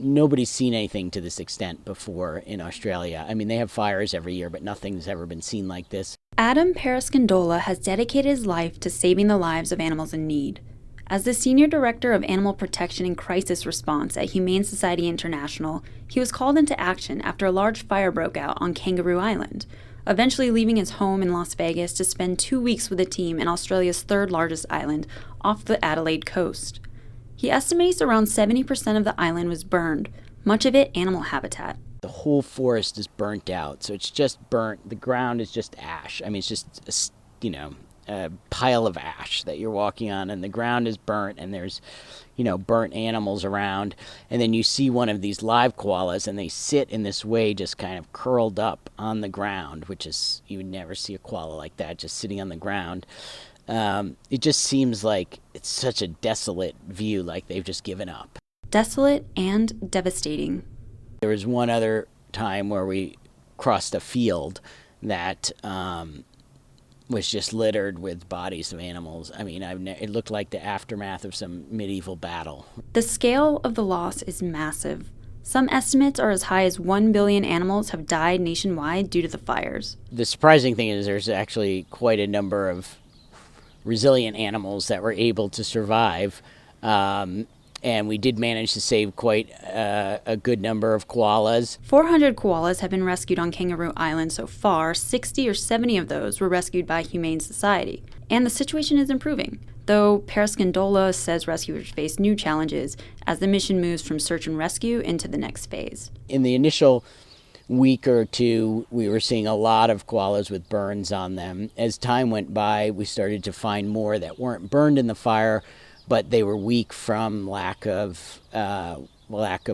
nobody's seen anything to this extent before in Australia. I mean, they have fires every year, but nothing's ever been seen like this. Adam Parascandola has dedicated his life to saving the lives of animals in need. As the Senior Director of Animal Protection and Crisis Response at Humane Society International, he was called into action after a large fire broke out on Kangaroo Island, eventually leaving his home in Las Vegas to spend 2 weeks with a team in Australia's third largest island off the Adelaide coast. He estimates around 70% of the island was burned, much of it animal habitat. The whole forest is burnt out, so it's just burnt. The ground is just ash. I mean, it's just, a pile of ash that you're walking on, and the ground is burnt, and there's, burnt animals around. And then you see one of these live koalas, and they sit in this way, just kind of curled up on the ground, which is, you would never see a koala like that, just sitting on the ground. It just seems like it's such a desolate view, like they've just given up. Desolate and devastating. There was one other time where we crossed a field that was just littered with bodies of animals. I mean, it looked like the aftermath of some medieval battle. The scale of the loss is massive. Some estimates are as high as 1 billion animals have died nationwide due to the fires. The surprising thing is there's actually quite a number of resilient animals that were able to survive. And we did manage to save quite a good number of koalas. 400 koalas have been rescued on Kangaroo Island so far. 60 or 70 of those were rescued by Humane Society. And the situation is improving, though Parascandola says rescuers face new challenges as the mission moves from search and rescue into the next phase. In the initial week or two, we were seeing a lot of koalas with burns on them. As time went by, we started to find more that weren't burned in the fire, but they were weak from lack of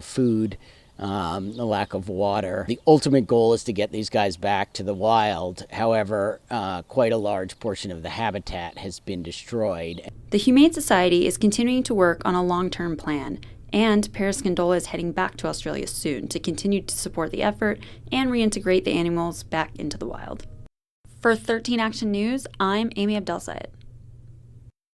food, the lack of water. The ultimate goal is to get these guys back to the wild. However, quite a large portion of the habitat has been destroyed. The Humane Society is continuing to work on a long-term plan, and Parascandola is heading back to Australia soon to continue to support the effort and reintegrate the animals back into the wild. For 13 Action News, I'm Amy Abdelsayed.